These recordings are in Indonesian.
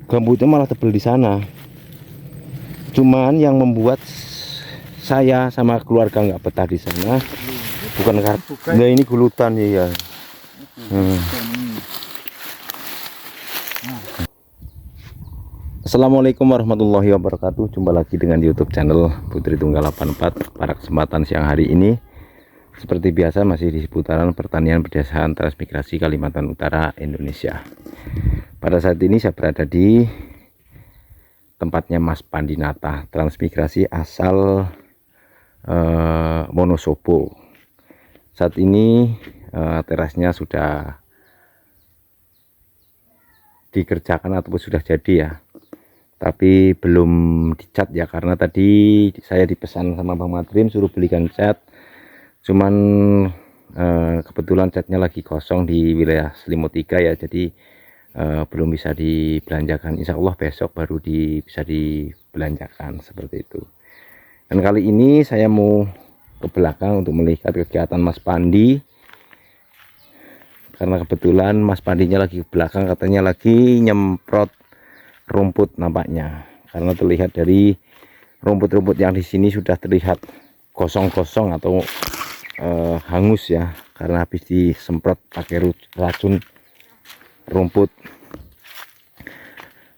gambutnya malah tebel di sana. Cuman yang membuat saya sama keluarga nggak betah di sana bukan karena nah ini gulutan ya. Assalamualaikum warahmatullahi wabarakatuh. Jumpa lagi dengan YouTube channel Putri Tunggal 84. Pada kesempatan siang hari ini, seperti biasa masih di seputaran pertanian pedesaan transmigrasi Kalimantan Utara, Indonesia. Pada saat ini saya berada di tempatnya Mas Pandinata, transmigrasi asal Wonosobo. Saat ini terasnya sudah dikerjakan ataupun sudah jadi ya, tapi belum dicat ya, karena tadi saya dipesan sama Bang Madrim suruh belikan cat, cuman kebetulan catnya lagi kosong di wilayah Selimut 3 ya, jadi belum bisa dibelanjakan. Insya Allah besok baru bisa dibelanjakan seperti itu. Dan kali ini saya mau ke belakang untuk melihat kegiatan Mas Pandi, karena kebetulan Mas Pandinya lagi ke belakang, katanya lagi nyemprot rumput nampaknya, karena terlihat dari rumput-rumput yang di sini sudah terlihat kosong-kosong atau hangus ya, karena habis disemprot pakai racun rumput.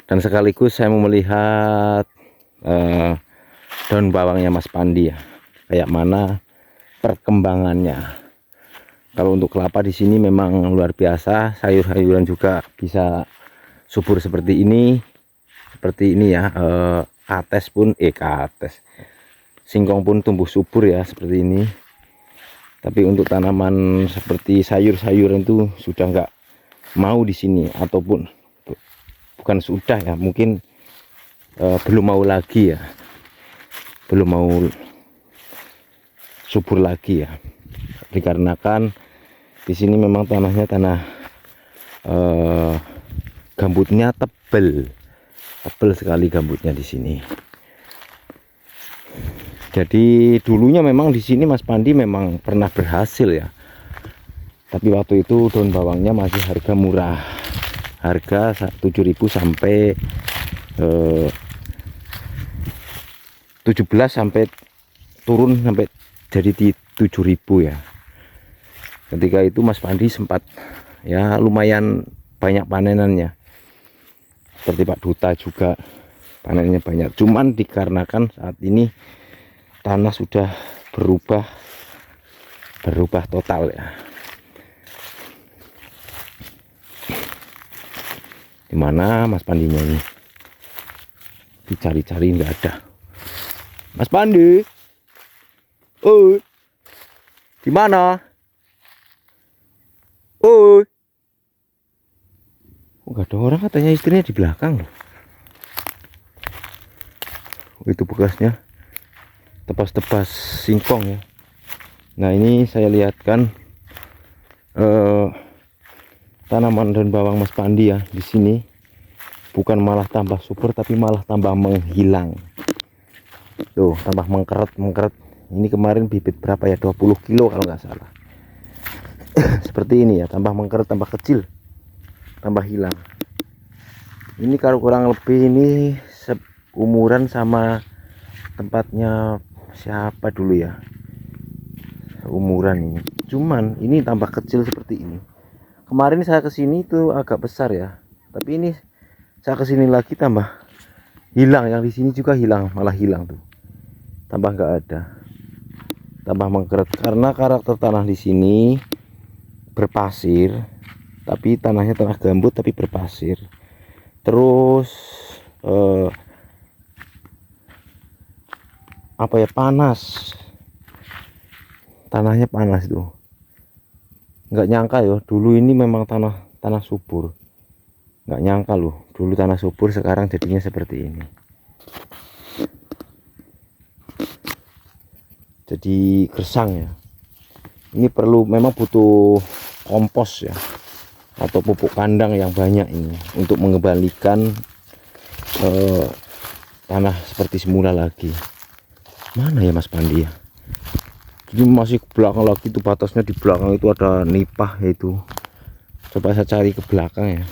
Dan sekaligus saya mau melihat daun bawangnya Mas Pandi ya, kayak mana perkembangannya. Kalau untuk kelapa di sini memang luar biasa, sayur-sayuran juga bisa subur seperti ini ya. Singkong pun tumbuh subur ya seperti ini. Tapi untuk tanaman seperti sayur-sayuran itu sudah nggak mau di sini, ataupun bukan sudah ya, mungkin belum mau lagi ya, belum mau subur lagi ya, dikarenakan di sini memang tanahnya gambutnya tebel sekali gambutnya di sini. Jadi dulunya memang di sini Mas Pandi memang pernah berhasil ya, tapi waktu itu daun bawangnya masih harga murah, harga 7.000 sampai 17 sampai turun sampai jadi di 7.000 ya. Ketika itu Mas Pandi sempat ya lumayan banyak panenannya, seperti Pak Duta juga panennya banyak. Cuman dikarenakan saat ini tanah sudah berubah total ya, dimana Mas Pandinya ini dicari-cari nggak ada. Mas Pandi, oh gimana? Oh nggak ada orang, katanya istrinya di belakang loh. Itu bekasnya tepas-tepas singkong ya. Nah ini saya lihatkan tanaman daun bawang Mas Pandi ya, di sini bukan malah tambah subur, tapi malah tambah menghilang. Tuh, tambah mengkeret. Ini kemarin bibit berapa ya, 20 kilo kalau nggak salah. Seperti ini ya, tambah mengkeret, tambah kecil, tambah hilang. Ini kalau kurang lebih ini umuran sama tempatnya siapa dulu ya, umuran ini. Cuman ini tambah kecil seperti ini. Kemarin saya kesini itu agak besar ya, tapi ini saya kesini lagi tambah hilang. Yang di sini juga hilang, malah hilang tuh, tambah nggak ada, tambah mengkeret. Karena karakter tanah di sini berpasir, tapi tanahnya tanah gambut tapi berpasir. Terus apa ya, panas, tanahnya panas tuh. Nggak nyangka ya, dulu ini memang tanah subur. Nggak nyangka loh, dulu tanah subur, sekarang jadinya seperti ini. Jadi gersang ya. Ini memang butuh kompos ya, atau pupuk kandang yang banyak ini, untuk mengembalikan tanah seperti semula lagi. Mana ya Mas Pandi ya? Ini masih ke belakang lagi tuh, batasnya di belakang itu ada nipah itu. Coba saya cari ke belakang ya.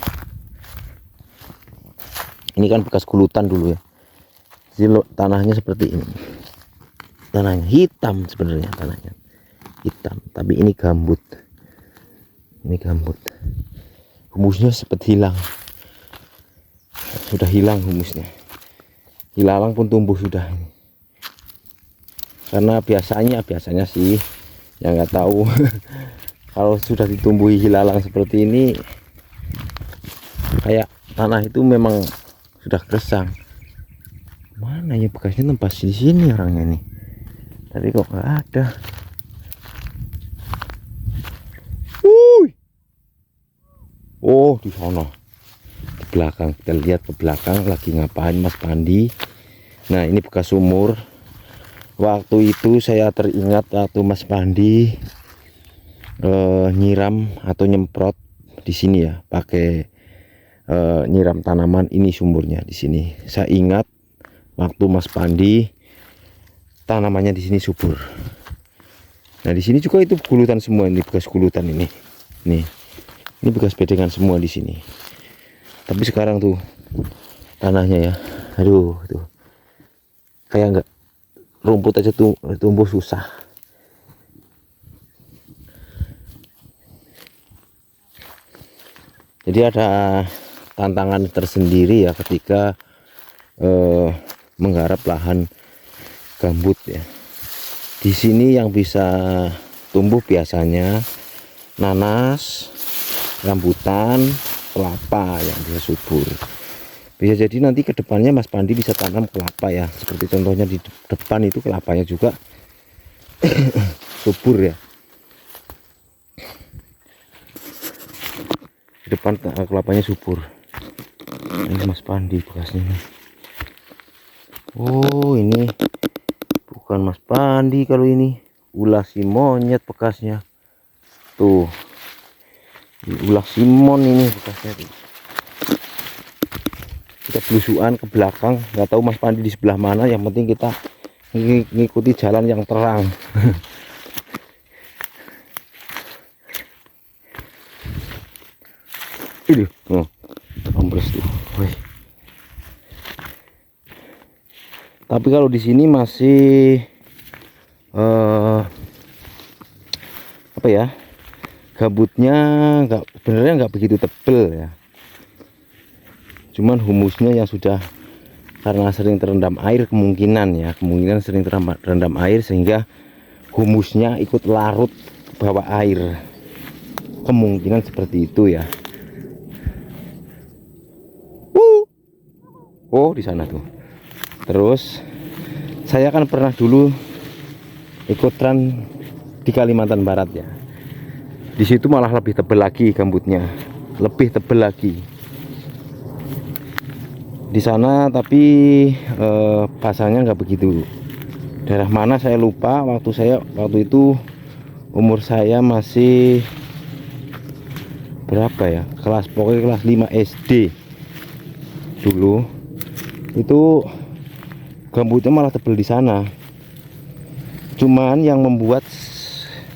Ini kan bekas gulutan dulu ya. Jadi tanahnya seperti ini. Tanahnya hitam sebenarnya, tanahnya hitam, tapi ini gambut. Ini gambut. Humusnya seperti hilang. Sudah hilang humusnya. Ilalang pun tumbuh sudah. Karena biasanya sih, ya nggak tahu. Kalau sudah ditumbuhi hilalang seperti ini, kayak tanah itu memang sudah gersang. Mana ya bekasnya tempat di sini orangnya nih? Tadi kok nggak ada. Oh, di sana. Di belakang, kita lihat ke belakang lagi ngapain Mas Pandi. Nah, ini bekas sumur. Waktu itu saya teringat waktu Mas Pandi nyiram atau nyemprot di sini ya, pakai nyiram tanaman. Ini sumurnya di sini. Saya ingat waktu Mas Pandi tanamannya di sini subur. Nah, di sini juga itu gulutan semua, ini bekas gulutan ini. Nih. Ini bekas bedengan semua di sini. Tapi sekarang tuh tanahnya ya, aduh tuh kayak enggak, rumput aja tuh tumbuh susah. Jadi ada tantangan tersendiri ya ketika menggarap lahan gambut ya. Di sini yang bisa tumbuh biasanya nanas, rambutan, kelapa yang bisa subur. Bisa jadi nanti ke depannya Mas Pandi bisa tanam kelapa ya, seperti contohnya di depan itu kelapanya juga subur ya. Di depan kelapanya subur. Ini Mas Pandi bekasnya. Oh, ini bukan Mas Pandi kalau ini, ulah si monyet bekasnya. Tuh. Ulah Simon ini bekasnya tuh. Kita belusuan ke belakang, nggak tahu Mas Pandi di sebelah mana, yang penting kita ngikuti jalan yang terang. Ini ambles tuh. Wih. Tapi kalau di sini masih apa ya, gambutnya sebenarnya nggak begitu tebel ya, cuman humusnya yang sudah, karena sering terendam air, kemungkinan sering terendam air sehingga humusnya ikut larut ke bawah air, kemungkinan seperti itu ya. Oh, di sana tuh. Terus saya kan pernah dulu ikut tren di Kalimantan Barat ya. Di situ malah lebih tebal lagi gambutnya, lebih tebal lagi di sana, tapi pasangnya nggak begitu. Daerah mana saya lupa. Waktu itu umur saya masih berapa ya, pokoknya kelas 5 SD dulu. Itu gambutnya malah tebal di sana. Cuman yang membuat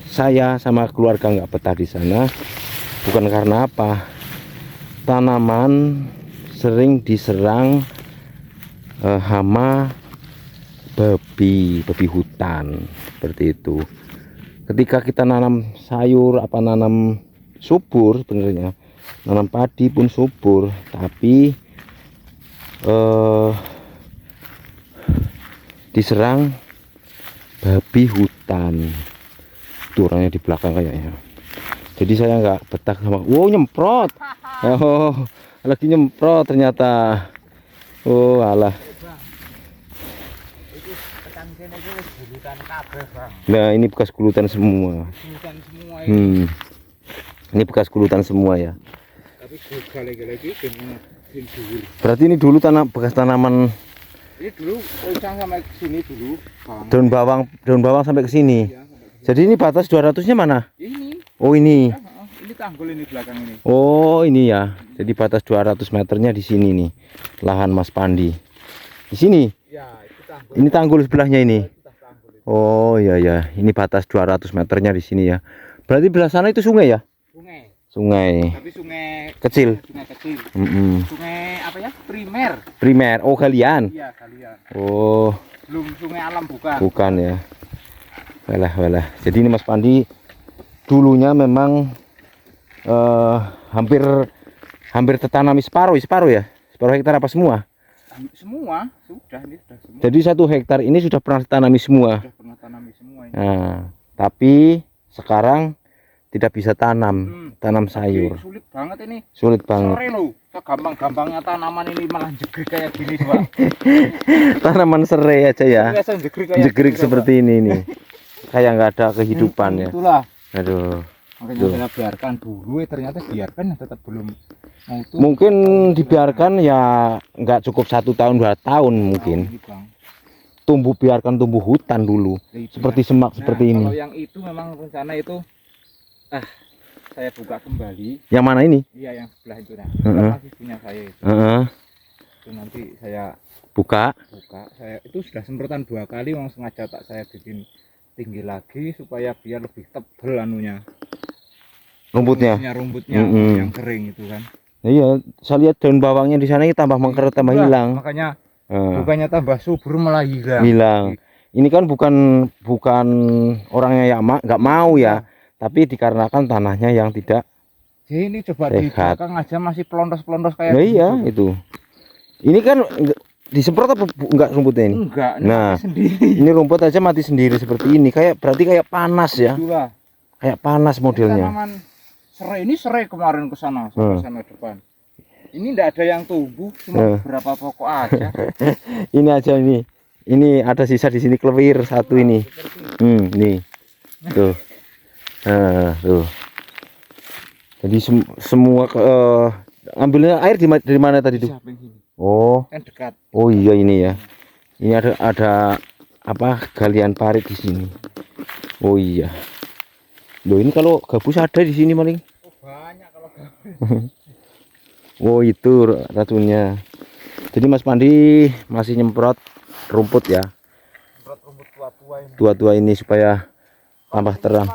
saya sama keluarga nggak betah di sana bukan karena apa, tanaman sering diserang hama babi hutan seperti itu. Ketika kita nanam sayur, nanam subur, sebenarnya nanam padi pun subur, tapi diserang babi hutan. Itu orangnya di belakang kayaknya. Jadi saya nggak betah sama, wow nyemprot, oh lagi nyemprot ternyata. Oh alah. Nah, ini bekas gulutan semua. Ini bekas gulutan semua ya. Berarti ini dulu bekas tanaman. Ini dulu sampai ke sini dulu. Daun bawang sampai ke sini. Jadi ini batas 200-nya mana? Ini. Oh, ini. Ini tanggul ini belakang ini. Oh, ini ya. Jadi batas 200 meternya di sini nih. Lahan Mas Pandi. Di sini. Ya, itu tanggul. Ini tanggul sebelahnya ini. Oh, iya ya. Ini batas 200 meternya di sini ya. Berarti belah sana itu sungai ya? Sungai Tapi sungai kecil. sungai kecil. Mm-mm. Sungai apa ya? Primer. Primer. Oh, galian. Iya, kalian. Oh, Belum sungai alam bukan. bukan ya. Walah. Jadi ini Mas Pandi dulunya memang hampir tertanami separuh ya. Separuh hektar apa semua? Semua sudah ini sudah semua. Jadi 1 hektar ini sudah pernah ditanami semua. Sudah pernah tanami semua ini. Nah, tapi sekarang tidak bisa tanam sayur. Sulit banget ini. Sulit banget. Sore loh. Gampang-gampangnya tanaman ini malah jegrek kayak gini, Pak. Tanaman serai aja ya. Biasa jegrek kayak Jegerik gini, seperti ini nih. Kayak nggak ada kehidupan ya. Itulah. Aduh. Makanya Tuh. saya biarkan dulu, ternyata biarkan tetap belum mau tuh. Mungkin dibiarkan ya nggak cukup 1 tahun 2 tahun mungkin. Biarkan tumbuh hutan dulu. Seperti semak seperti ini. Kalau yang itu memang rencana itu saya buka kembali. Yang mana ini? Iya, yang sebelah itu nah. Masih punya saya itu. Itu nanti saya Buka. Saya itu sudah semprotan 2 kali, memang sengaja tak saya bikin tinggi lagi supaya biar lebih tebal anunya. Rumputnya. Rumputnya yang kering itu kan. Iya, saya lihat daun bawangnya di sana tambah mengkeret, tambah hilang. Makanya bukannya tambah subur malah hilang. Hilang. Ini kan bukan orangnya yang nggak mau ya, tapi dikarenakan tanahnya yang tidak. Jadi ini coba di sehat. belakang aja masih pelontos-pelontos kayak Nah, iya gitu. itu. Ini kan disemprot apa enggak rumputnya ini? Enggak, Nah, sendiri. ini rumput aja mati sendiri seperti ini. Berarti kayak panas ya. Itulah. Kayak panas modelnya. Tanaman serai kemarin ke sana, sampai sana depan. Ini enggak ada yang tumbuh, cuma beberapa pokok aja. Ini aja ini. Ini ada sisa di sini kelewir satu ini. Nih. Tuh. Tuh. Jadi semua ambilnya air dari mana tadi tuh? Oh. Kan dekat. Oh iya ini ya. Ini ada apa galian parit di sini. Oh iya. Loh ini kalau gabus ada di sini paling. Oh, banyak kalau gabus. Oh itu racunnya. Jadi Mas Pandi masih nyemprot rumput ya. Semprot rumput tua-tua ini. Tua-tua ini supaya tambah terang.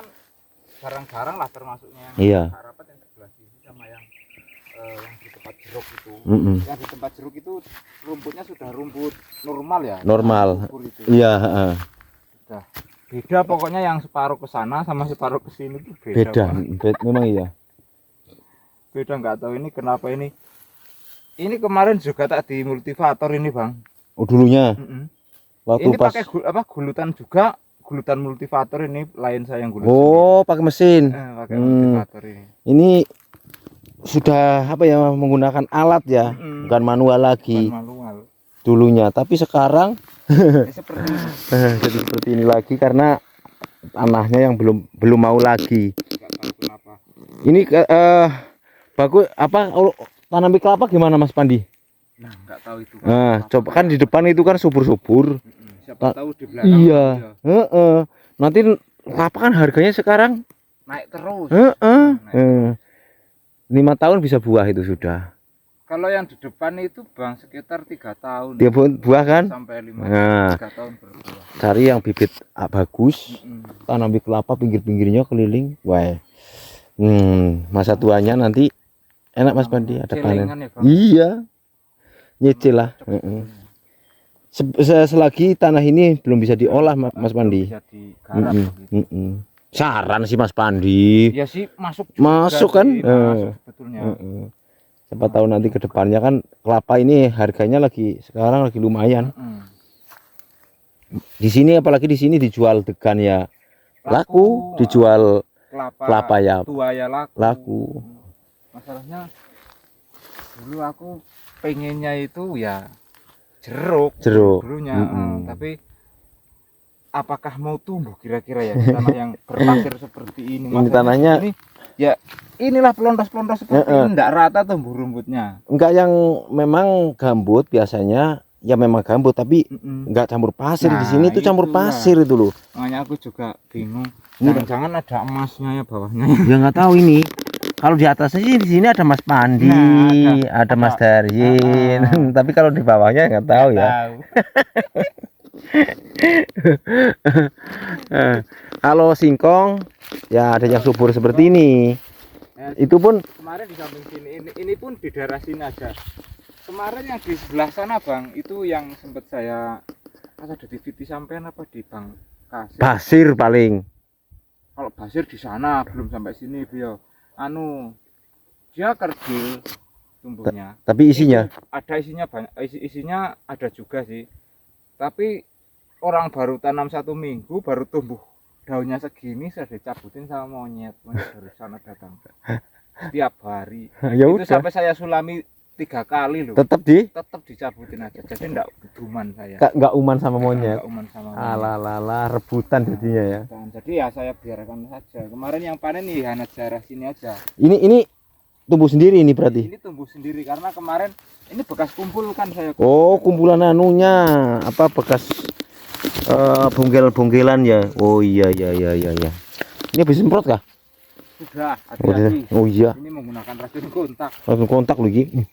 Jarang-jarang lah termasuknya. Iya. Harapan yang sebelah sini sama yang di tempat jeruk itu. Yang di tempat jeruk itu rumputnya sudah rumput normal ya. Normal. Itu. Iya. Sudah. Beda pokoknya yang separuh ke sana sama separuh ke sini itu Beda. Memang iya. Beda, nggak tahu ini kenapa ini. Ini kemarin juga tak di multivator ini, Bang. Oh dulunya. Waktu Ini pas pakai gulutan juga, gulutan multivator ini lain saya yang gulut. Oh, pakai mesin. Pakai multivator ini. Ini sudah apa ya menggunakan alat ya, bukan manual lagi. Bukan manual. Dulunya, tapi sekarang Seperti jadi seperti ini lagi karena tanahnya yang belum mau lagi. nggak tahu kenapa. Ini bagus apa tanami kelapa gimana Mas Pandi? Nah, nggak tahu itu. Nah, coba kan di depan itu kan subur-subur. Siapa tahu di belakang. Iya. Nanti kelapa kan harganya sekarang naik terus. 5 tahun bisa buah itu sudah. Kalau yang di depan itu, Bang, sekitar 3 tahun. Dia buah kan? Sampai 5 3 tahun berbuah. Cari yang bibit bagus. Tanami kelapa pinggir-pinggirnya keliling. Wah. Masa tuanya nanti enak Mas Pandi ada panen. Ya, iya. Nyicil lah. Selagi tanah ini belum bisa diolah Mas Pandi. Bisa digarap gitu. Saran sih Mas Pandi. Ya sih masuk kan? Masuk sebetulnya. Siapa tahu nanti ke depannya kan kelapa ini harganya sekarang lagi lumayan. Di sini apalagi di sini dijual degan ya laku, dijual kelapa ya tua ya laku. Masalahnya dulu aku pengennya itu ya jeruk dulunya, tapi apakah mau tumbuh kira-kira ya di tanah yang berpasir seperti ini? Ini tanahnya ini, ya inilah pelontos-pelontos seperti ini, enggak rata tumbuh rumputnya. Enggak yang memang gambut biasanya ya memang gambut tapi enggak campur pasir. Di sini tuh campur pasir itu loh. Makanya aku juga bingung. Jangan-jangan ada emasnya ya bawahnya. Ya nggak tahu ini. Kalau di atasnya sih di sini ada Mas Pandi, ada Mas Daryin. Tapi kalau di bawahnya nggak tahu ya. Kalau singkong ya ada yang subur seperti ini. Ya, Itu pun kemarin di samping sini, ini pun di daerah sini aja. Kemarin yang di sebelah sana bang, itu yang sempat saya ada di Viti sampean apa di Bang Kasih. pasir paling. Kalau pasir di sana belum sampai sini beliau. Anu dia kerdil tumbuhnya. Tapi isinya Itu ada isinya banyak, isinya ada juga sih. Tapi orang baru tanam 1 minggu baru tumbuh daunnya segini sudah dicabutin sama monyet dari sana datang setiap hari. ya Itu udah. sampai saya sulami 3 kali loh. Tetap Dicabutin aja. Jadi enggak duman saya. nggak uman sama monyet. Enggak uman sama monyet. Alah rebutan jadinya ya. Dan jadi ya saya biarkan saja. Kemarin yang panen nih hanya daerah sini aja. Ini tumbuh sendiri ini berarti. Ini tumbuh sendiri karena kemarin ini bekas kumpul kan saya. Oh, kumpulan anunya apa bekas bongkel-bongkelan ya. Oh iya. Ini habis semprot kah? Sudah, hati-hati. Oh iya. Ini menggunakan racun kontak. Langsung kontak lagi.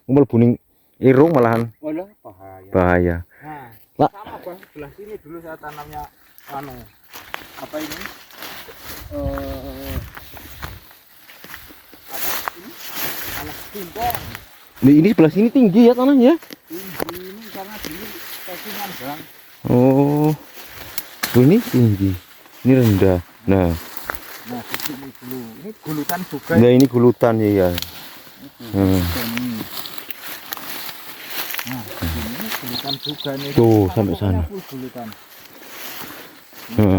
Kumpul buning irung malahan Walah, bahaya. bahaya. Nah, Lah. sama bang sebelah sini dulu saya tanamnya anu apa ini? Apa ini? Anak singkong. Ini sebelah sini tinggi ya tanahnya. Tinggi ini karena dulu pekingan bang. Oh. Ini tinggi. Ini rendah. Nah, Di sini dulu. Ini gulutan juga. nah ini gulutan ya. Ini. Nah, di sini gulutan juga nih. Tuh, Karena sampai pokoknya sana. full gulutan.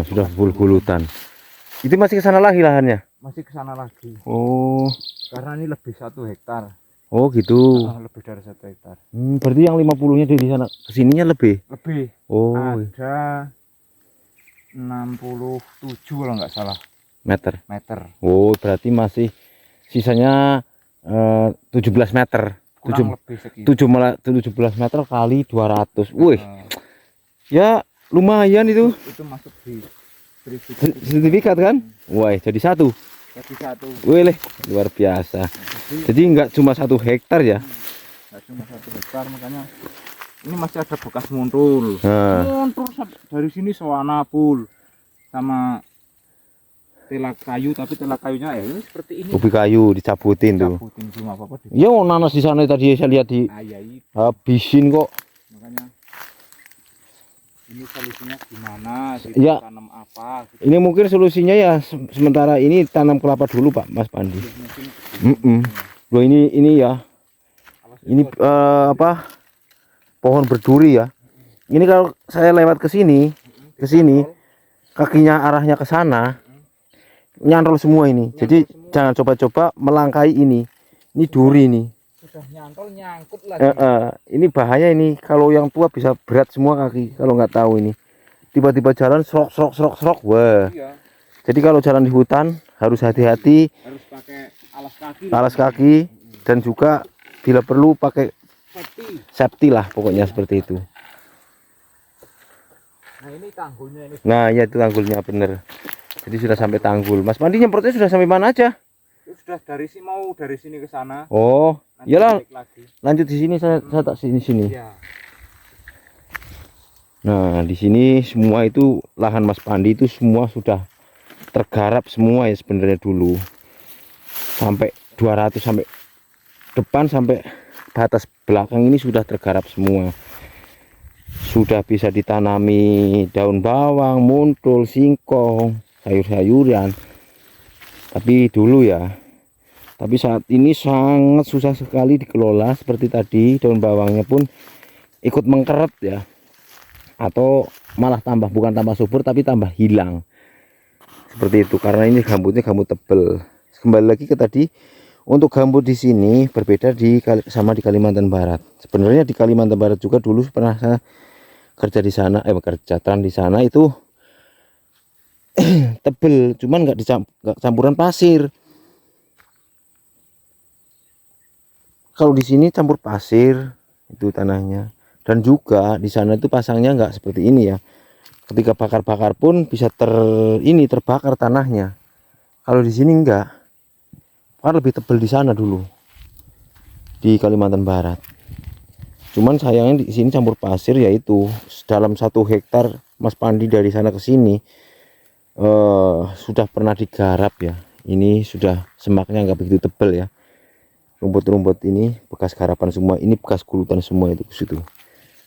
Sudah full gulutan. Itu masih ke sana lagi lahannya. Masih ke sana lagi. Oh. Karena ini lebih 1 hektar. Oh gitu. Lebih dari 1 hektar. Berarti yang 50-nya di sana kesininya lebih. Lebih. Oh, Ada 67 kalau nggak salah meter. meter. Oh, berarti masih sisanya 17 meter. Kurang lebih segitu. 17 meter kali 200. Wih, Eh, ya lumayan itu. itu masuk di Sertifikat kan? Wah, jadi satu. jadi 1. Wih, luar biasa. Jadi Jadi nggak cuma 1 hektar ya. nggak cuma 1 hektar, makanya ini masih ada bekas muntul. Nah, Muntul dari sini sewana full sama telak kayu, tapi telak kayunya ya ini seperti ini. ubi kayu dicabutin tuh. Cabutin cuma apa-apa di. Ya, nanas di sana tadi saya lihat di Ya itu. habisin kok. Makanya ini solusinya gimana gitu, Ya. tanam apa gitu. Ini mungkin solusinya ya sementara ini tanam kelapa dulu Pak Mas Pandi. Mungkin Loh ini ya. Ini apa? Pohon berduri ya. Ini kalau saya lewat ke sini, kakinya arahnya ke sana, nyantol semua ini. Jadi semua. jangan coba-coba melangkai ini. Ini duri nih. sudah nyantol nyangkut lagi. Ini bahaya ini. Kalau yang tua bisa berat semua kaki. Kalau nggak tahu ini. Tiba-tiba jalan serok. Wah. Iya, Jadi kalau jalan di hutan harus hati-hati, harus pakai alas kaki. alas kaki, dan juga bila perlu pakai Safety. safety lah pokoknya seperti itu. Nah ini tanggulnya ini. Nah ya itu tanggulnya bener. Jadi sudah sampai tanggul. Mas Pandi nyemprotnya sudah sampai mana aja? Itu sudah dari sini ke sana. Oh, Nanti iyalah balik lagi. lanjut di sini saya tak sini. Iya. Nah di sini semua itu lahan Mas Pandi itu semua sudah tergarap semua ya sebenarnya dulu. Sampai 200 sampai depan sampai batas belakang ini sudah tergarap semua. Sudah bisa ditanami daun bawang, muntul, singkong, sayur-sayuran. Tapi dulu ya. Tapi saat ini sangat susah sekali dikelola seperti tadi. Daun bawangnya pun ikut mengkeret ya. Atau malah bukan tambah subur tapi tambah hilang. Seperti itu karena ini gambutnya gambut tebel. Kembali lagi ke tadi. Untuk gambut di sini berbeda sama di Kalimantan Barat. Sebenarnya di Kalimantan Barat juga dulu pernah saya kerja di sana, di sana itu tebel, cuman nggak campuran pasir. Kalau di sini campur pasir itu tanahnya, dan juga di sana itu pasangnya nggak seperti ini ya. Ketika bakar-bakar pun bisa terbakar tanahnya. Kalau di sini enggak. Kan lebih tebal di sana dulu di Kalimantan Barat. Cuman sayangnya di sini campur pasir, yaitu dalam 1 hektar Mas Pandi dari sana ke sini sudah pernah digarap ya. Ini sudah semaknya nggak begitu tebal ya. Rumput-rumput ini bekas garapan semua, ini bekas gulutan semua itu ke situ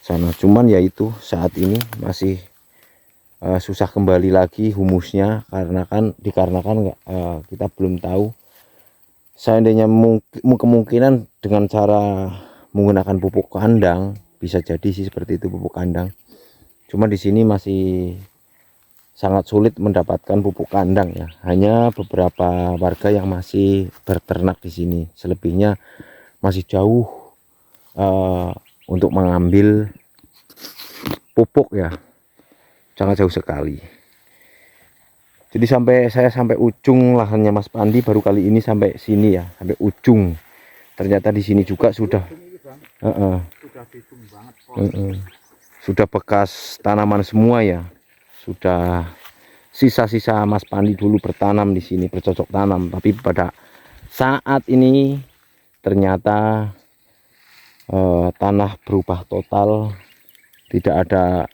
sana. Cuman ya itu saat ini masih susah kembali lagi humusnya karena dikarenakan kita belum tahu. Seandainya kemungkinan dengan cara menggunakan pupuk kandang bisa jadi sih seperti itu, pupuk kandang. Cuma di sini masih sangat sulit mendapatkan pupuk kandang ya. Hanya beberapa warga yang masih berternak di sini. Selebihnya masih jauh untuk mengambil pupuk ya. Sangat jauh sekali. Jadi saya sampai ujung lahannya Mas Pandi baru kali ini sampai sini ya, sampai ujung. Ternyata di sini juga sudah sudah bekas tanaman semua ya. Sudah sisa-sisa Mas Pandi dulu bertanam di sini, bercocok tanam. Tapi pada saat ini ternyata tanah berubah total, tidak ada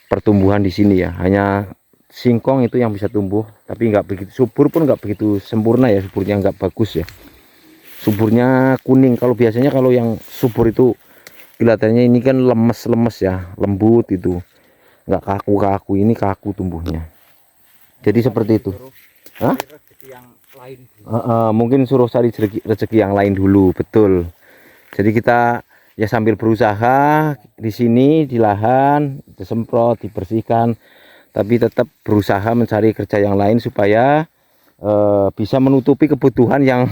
pertumbuhan di sini ya. Hanya singkong itu yang bisa tumbuh, tapi nggak begitu subur, pun nggak begitu sempurna ya, suburnya nggak bagus ya. Suburnya kuning. Kalau biasanya kalau yang subur itu kelihatannya ini kan lemes-lemes ya, lembut itu, nggak kaku-kaku. Ini kaku tumbuhnya. Jadi seperti itu. Hah? Mungkin suruh cari rezeki yang lain dulu, betul. Jadi kita ya sambil berusaha di sini di lahan, disemprot, dibersihkan, tapi tetap berusaha mencari kerja yang lain supaya bisa menutupi kebutuhan yang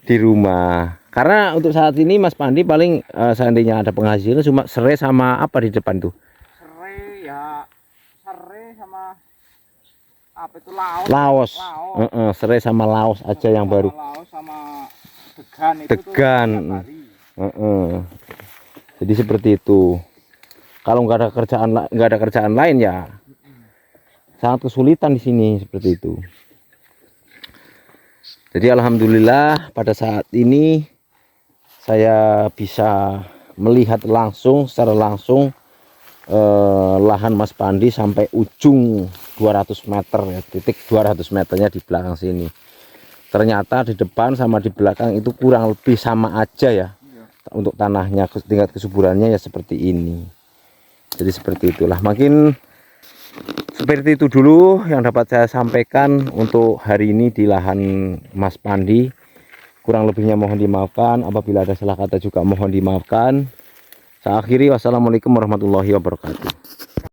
di rumah. Karena untuk saat ini Mas Pandi paling seandainya ada penghasilan cuma serai sama apa di depan tuh? Serai ya, serai sama apa itu, laos. Laos. Serai sama laos aja yang baru. Laos sama degan itu degan. Jadi seperti itu. Kalau nggak ada kerjaan lain ya sangat kesulitan di sini seperti itu. Jadi alhamdulillah pada saat ini saya bisa melihat langsung, secara langsung lahan Mas Pandi sampai ujung 200 meter ya, titik 200 meternya di belakang sini. Ternyata di depan sama di belakang itu kurang lebih sama aja ya. Untuk tanahnya, tingkat kesuburannya ya seperti ini. Jadi seperti itulah. Makin seperti itu dulu yang dapat saya sampaikan untuk hari ini di lahan Mas Pandi. Kurang lebihnya mohon dimaafkan, apabila ada salah kata juga mohon dimaafkan. Saya akhiri, wassalamualaikum warahmatullahi wabarakatuh.